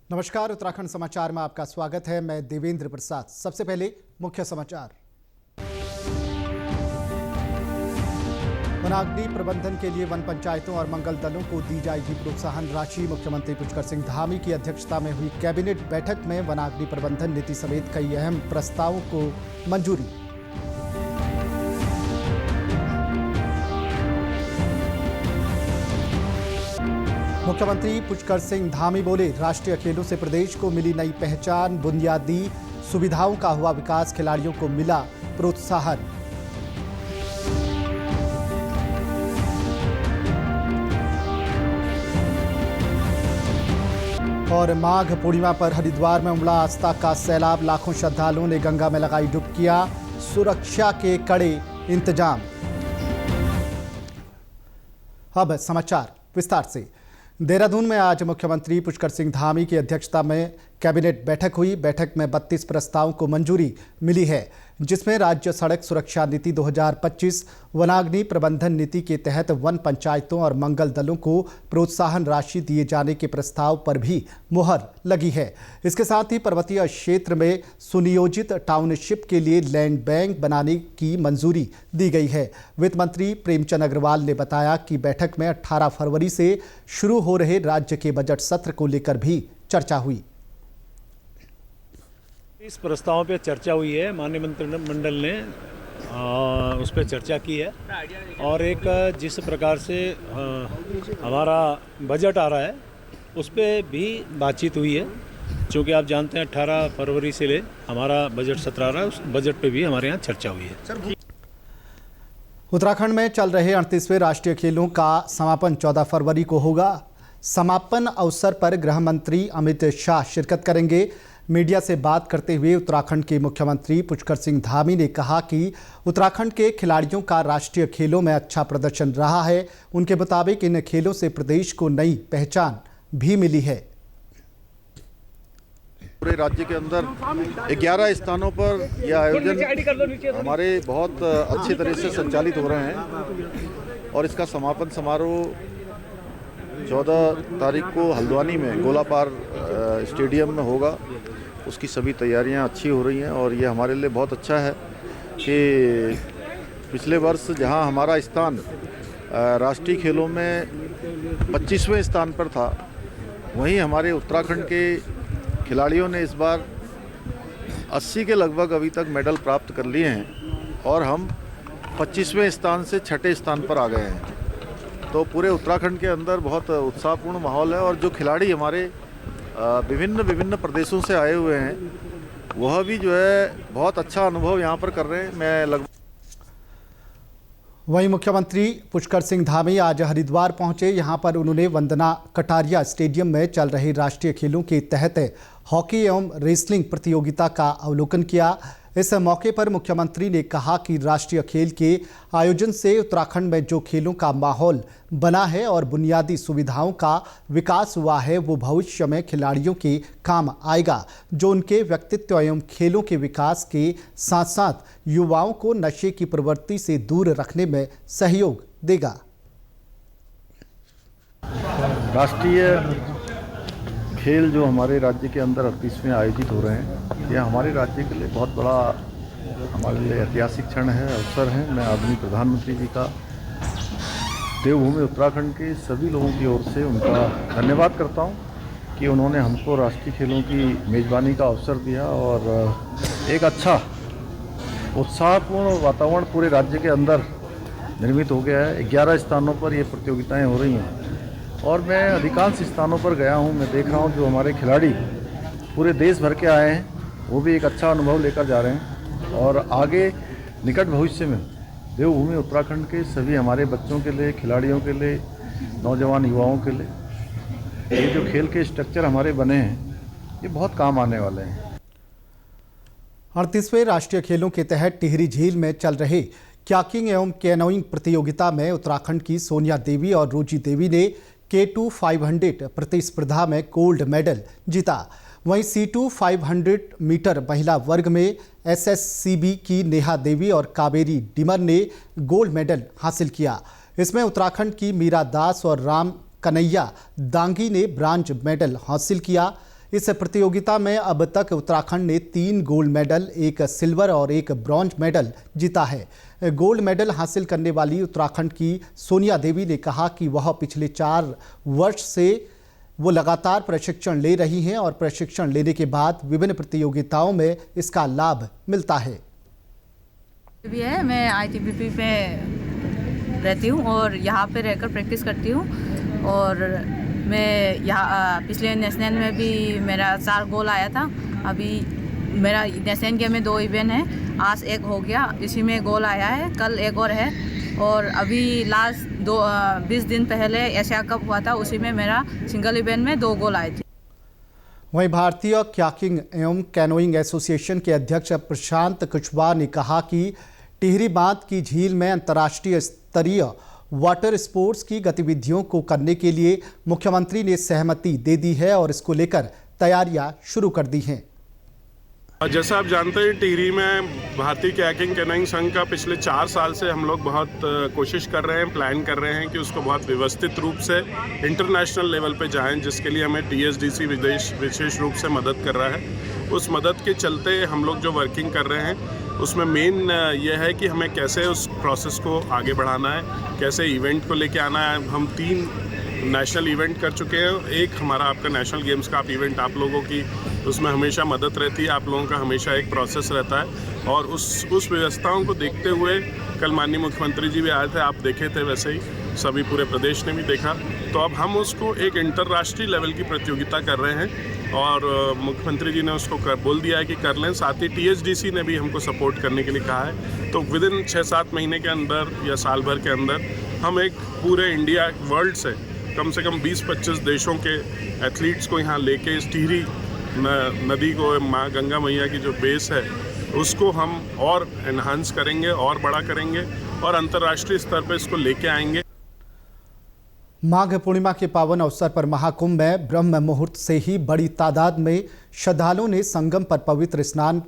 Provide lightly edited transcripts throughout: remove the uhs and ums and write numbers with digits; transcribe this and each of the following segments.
नमस्कार, उत्तराखंड समाचार में आपका स्वागत है। मैं देवेंद्र प्रसाद। सबसे पहले मुख्य समाचार। वनाग्नि प्रबंधन के लिए वन पंचायतों और मंगल दलों को दी जाएगी प्रोत्साहन राशि। मुख्यमंत्री पुष्कर सिंह धामी की अध्यक्षता में हुई कैबिनेट बैठक में वनाग्नि प्रबंधन नीति समेत कई अहम प्रस्तावों को मंजूरी। मुख्यमंत्री पुष्कर सिंह धामी बोले, राष्ट्रीय खेलों से प्रदेश को मिली नई पहचान, बुनियादी सुविधाओं का हुआ विकास, खिलाड़ियों को मिला प्रोत्साहन। और माघ पूर्णिमा पर हरिद्वार में उमड़ा आस्था का सैलाब, लाखों श्रद्धालुओं ने गंगा में लगाई डुबकियां, सुरक्षा के कड़े इंतजाम। अब समाचार विस्तार से। देहरादून में आज मुख्यमंत्री पुष्कर सिंह धामी की अध्यक्षता में कैबिनेट बैठक हुई। बैठक में 32 प्रस्तावों को मंजूरी मिली है, जिसमें राज्य सड़क सुरक्षा नीति 2025, वनाग्नि प्रबंधन नीति के तहत वन पंचायतों और मंगल दलों को प्रोत्साहन राशि दिए जाने के प्रस्ताव पर भी मुहर लगी है। इसके साथ ही पर्वतीय क्षेत्र में सुनियोजित टाउनशिप के लिए लैंड बैंक बनाने की मंजूरी दी गई है। वित्त मंत्री प्रेमचंद अग्रवाल ने बताया कि बैठक में 18 फरवरी से शुरू हो रहे राज्य के बजट सत्र को लेकर भी चर्चा हुई। इस प्रस्ताव पे चर्चा हुई है। माननीय मंत्रिमंडल ने उस पर चर्चा की है और एक जिस प्रकार से हमारा बजट आ रहा है उस पर भी बातचीत हुई है। क्योंकि आप जानते हैं 18 फरवरी से ले हमारा बजट सत्र आ रहा है, उस बजट पे भी हमारे यहाँ चर्चा हुई है। उत्तराखंड में चल रहे 38वें राष्ट्रीय खेलों का समापन 14 फरवरी को होगा। समापन अवसर पर गृह मंत्री अमित शाह शिरकत करेंगे। मीडिया से बात करते हुए उत्तराखंड के मुख्यमंत्री पुष्कर सिंह धामी ने कहा कि उत्तराखंड के खिलाड़ियों का राष्ट्रीय खेलों में अच्छा प्रदर्शन रहा है। उनके मुताबिक इन खेलों से प्रदेश को नई पहचान भी मिली है। पूरे राज्य के अंदर 11 स्थानों पर यह आयोजन हमारे बहुत अच्छी तरह से संचालित हो रहे हैं और इसका समापन समारोह 14 तारीख को हल्द्वानी में गोलापार स्टेडियम में होगा। उसकी सभी तैयारियां अच्छी हो रही हैं और ये हमारे लिए बहुत अच्छा है कि पिछले वर्ष जहां हमारा स्थान राष्ट्रीय खेलों में 25वें स्थान पर था, वहीं हमारे उत्तराखंड के खिलाड़ियों ने इस बार 80 के लगभग अभी तक मेडल प्राप्त कर लिए हैं और हम 25वें स्थान से 6ठे स्थान पर आ गए हैं। तो पूरे उत्तराखंड के अंदर बहुत उत्साहपूर्ण माहौल है और जो खिलाड़ी हमारे विभिन्न प्रदेशों से आए हुए हैं वह भी जो है बहुत अच्छा अनुभव यहाँ पर कर रहे हैं। वहीं मुख्यमंत्री पुष्कर सिंह धामी आज हरिद्वार पहुंचे। यहां पर उन्होंने वंदना कटारिया स्टेडियम में चल रहे राष्ट्रीय खेलों के तहत हॉकी एवं रेसलिंग प्रतियोगिता का अवलोकन किया। इस मौके पर मुख्यमंत्री ने कहा कि राष्ट्रीय खेल के आयोजन से उत्तराखंड में जो खेलों का माहौल बना है और बुनियादी सुविधाओं का विकास हुआ है, वो भविष्य में खिलाड़ियों के काम आएगा, जो उनके व्यक्तित्व एवं खेलों के विकास के साथ साथ युवाओं को नशे की प्रवृत्ति से दूर रखने में सहयोग देगा। राष्ट्रीय खेल जो हमारे राज्य के अंदर 38वें आयोजित हो रहे हैं, यह हमारे राज्य के लिए बहुत बड़ा हमारे लिए ऐतिहासिक क्षण है, अवसर है। मैं आदरणीय प्रधानमंत्री जी का देवभूमि उत्तराखंड के सभी लोगों की ओर से उनका धन्यवाद करता हूं कि उन्होंने हमको राष्ट्रीय खेलों की मेज़बानी का अवसर दिया और एक अच्छा उत्साहपूर्ण वातावरण पूरे राज्य के अंदर निर्मित हो गया है। 11 स्थानों पर ये प्रतियोगिताएँ हो रही हैं और मैं अधिकांश स्थानों पर गया हूं। मैं देख रहा हूं जो हमारे खिलाड़ी पूरे देश भर के आए हैं, वो भी एक अच्छा अनुभव लेकर जा रहे हैं और आगे निकट भविष्य में देवभूमि उत्तराखंड के सभी हमारे बच्चों के लिए, खिलाड़ियों के लिए, नौजवान युवाओं के लिए ये जो खेल के स्ट्रक्चर हमारे बने हैं, ये बहुत काम आने वाले हैं। 38वें राष्ट्रीय खेलों के तहत टिहरी झील में चल रहे कयाकिंग एवं कैनोइंग प्रतियोगिता में उत्तराखंड की सोनिया देवी और रोजी देवी ने K2 500 प्रतिस्पर्धा में गोल्ड मेडल जीता। वहीं C2 500 मीटर महिला वर्ग में SSCB की नेहा देवी और कावेरी डिमर ने गोल्ड मेडल हासिल किया। इसमें उत्तराखंड की मीरा दास और राम कन्हैया दांगी ने ब्रांज मेडल हासिल किया। इस प्रतियोगिता में अब तक उत्तराखंड ने 3 गोल्ड मेडल, 1 सिल्वर और 1 ब्रॉन्ज मेडल जीता है। गोल्ड मेडल हासिल करने वाली उत्तराखंड की सोनिया देवी ने कहा कि वह पिछले 4 वर्ष से वो लगातार प्रशिक्षण ले रही हैं और प्रशिक्षण लेने के बाद विभिन्न प्रतियोगिताओं में इसका लाभ मिलता है। मैं ITBP पे रहती हूँ और यहाँ पे रहकर प्रैक्टिस करती हूँ और मैं यहाँ पिछले नेशनल में भी मेरा 4 गोल आया था। अभी मेरा नेशनल गेम में 2 इवेंट है, आज 1 हो गया, इसी में गोल आया है, कल 1 और है। और अभी लास्ट 20 दिन पहले एशिया कप हुआ था, उसी में मेरा सिंगल इवेंट में 2 गोल आए थे। वहीं भारतीय कयाकिंग एवं कैनोइंग एसोसिएशन के अध्यक्ष प्रशांत कुशवाहा ने कहा कि टिहरी बांध की झील में अंतर्राष्ट्रीय स्तरीय वाटर स्पोर्ट्स की गतिविधियों को करने के लिए मुख्यमंत्री ने सहमति दे दी है और इसको लेकर तैयारियां शुरू कर दी हैं। जैसा आप जानते हैं, टिहरी में भारतीय कयाकिंग कैनोइंग संघ का पिछले 4 साल से हम लोग बहुत कोशिश कर रहे हैं, प्लान कर रहे हैं कि उसको बहुत व्यवस्थित रूप से इंटरनेशनल लेवल पे जाएं, जिसके लिए हमें TSDC विशेष रूप से मदद कर रहा है। उस मदद के चलते हम लोग जो वर्किंग कर रहे हैं उसमें मेन ये है कि हमें कैसे उस प्रोसेस को आगे बढ़ाना है, कैसे इवेंट को लेके आना है। हम 3 नेशनल इवेंट कर चुके हैं। एक हमारा आपका नेशनल गेम्स का इवेंट, आप लोगों की उसमें हमेशा मदद रहती है, आप लोगों का हमेशा एक प्रोसेस रहता है और उस व्यवस्थाओं को देखते हुए कल माननीय मुख्यमंत्री जी भी आए थे, आप देखे थे, वैसे ही सभी पूरे प्रदेश ने भी देखा। तो अब हम उसको एक अंतर्राष्ट्रीय लेवल की प्रतियोगिता कर रहे हैं और मुख्यमंत्री जी ने उसको बोल दिया है कि कर लें। साथ ही TSDC ने भी हमको सपोर्ट करने के लिए कहा है। तो विद इन 6-7 महीने के अंदर या साल भर के अंदर हम एक पूरे इंडिया वर्ल्ड से कम 20-25 देशों के एथलीट्स को यहाँ लेके इस टिहरी नदी को, माँ गंगा मैया की जो बेस है उसको हम और एनहांस करेंगे और बड़ा करेंगे और अंतर्राष्ट्रीय स्तर पर इसको लेके आएंगे। माघ पूर्णिमा के पावन अवसर पर महाकुंभ में ब्रह्म मुहूर्त से ही बड़ी तादाद में श्रद्धालुओं ने संगम पर पवित्र स्नान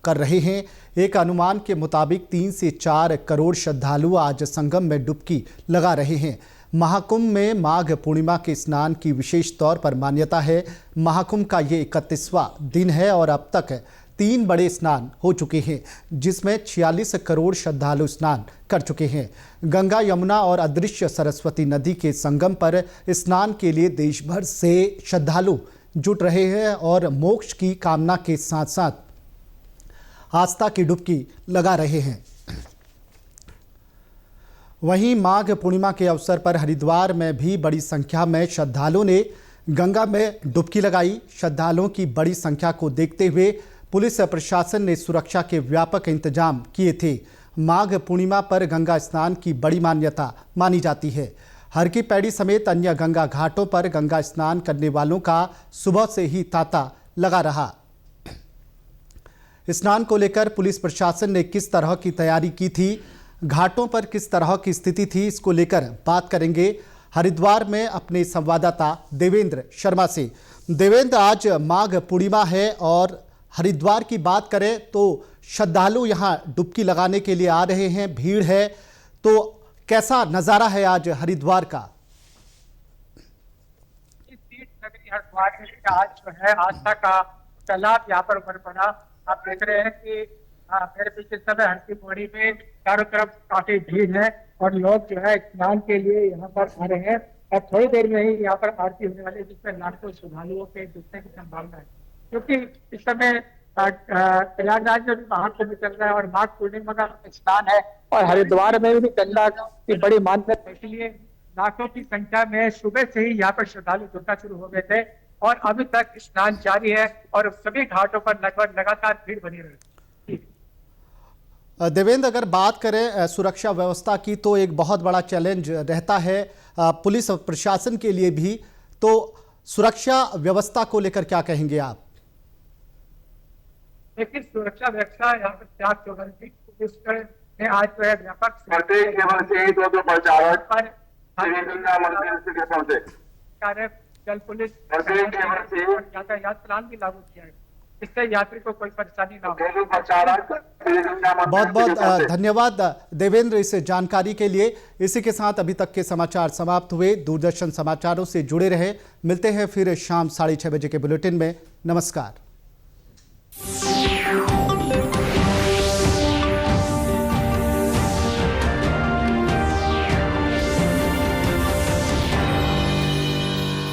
कर रहे हैं। एक अनुमान के मुताबिक 3 से 4 करोड़ श्रद्धालु आज संगम में डुबकी लगा रहे हैं। महाकुंभ में माघ पूर्णिमा के स्नान की विशेष तौर पर मान्यता है। महाकुंभ का ये 31वां दिन है और अब तक 3 बड़े स्नान हो चुके हैं, जिसमें 46 करोड़ श्रद्धालु स्नान कर चुके हैं। गंगा, यमुना और अदृश्य सरस्वती नदी के संगम पर स्नान के लिए देश भर से श्रद्धालु जुट रहे हैं और मोक्ष की कामना के साथ साथ आस्था की डुबकी लगा रहे हैं। वहीं माघ पूर्णिमा के अवसर पर हरिद्वार में भी बड़ी संख्या में श्रद्धालुओं ने गंगा में डुबकी लगाई। श्रद्धालुओं की बड़ी संख्या को देखते हुए पुलिस प्रशासन ने सुरक्षा के व्यापक इंतजाम किए थे। माघ पूर्णिमा पर गंगा स्नान की बड़ी मान्यता मानी जाती है। हर की पैड़ी समेत अन्य गंगा घाटों पर गंगा स्नान करने वालों का सुबह से ही तांता लगा रहा। स्नान को लेकर पुलिस प्रशासन ने किस तरह की तैयारी की थी, घाटों पर किस तरह की स्थिति थी, इसको लेकर बात करेंगे हरिद्वार में अपने संवाददाता देवेंद्र शर्मा से। देवेंद्र, आज माघ पूर्णिमा है और हरिद्वार की बात करें तो श्रद्धालु यहाँ डुबकी लगाने के लिए आ रहे हैं, भीड़ है, तो कैसा नज़ारा है आज हरिद्वार का? हरिद्वार में आज जो है आस्था का तालाब यहाँ पर भर पड़ा। आप देख रहे हैं कि मेरे पीछे समय हर की पौड़ी में चारों तरफ काफी भीड़ है और लोग जो है स्नान के लिए यहाँ पर आ रहे हैं और थोड़ी देर में ही यहाँ पर आरती होने वाली है, जिसमें लाखों श्रद्धालुओं के जुटने की संभावना है, क्योंकि इस समय प्रयागराज में भी महाकुंभ चल रहा है और माघ पूर्णिमा का स्नान है और हरिद्वार में भी गंगा की बड़ी मान्यता है। इसलिए लाखों की संख्या में सुबह से ही यहाँ पर श्रद्धालु जुटना शुरू हो गए थे और अभी तक स्नान जारी है और सभी घाटों पर लगभग लगातार भीड़ बनी रही। देवेंद्र, अगर बात करें सुरक्षा व्यवस्था की तो एक बहुत बड़ा चैलेंज रहता है पुलिस प्रशासन के लिए भी, तो सुरक्षा व्यवस्था को लेकर क्या कहेंगे आप? लेकिन सुरक्षा व्यवस्था यहाँ पर त्याग पुलिस ने आज जो है व्यापक जल पुलिस यातायात प्लान भी लागू किया है। इससे यात्री को कोई परेशानी ना हो। बहुत बहुत धन्यवाद देवेंद्र इस जानकारी के लिए। इसी के साथ अभी तक के समाचार समाप्त हुए। दूरदर्शन समाचारों से जुड़े रहे। मिलते हैं फिर शाम 6:30 बजे के बुलेटिन में। नमस्कार।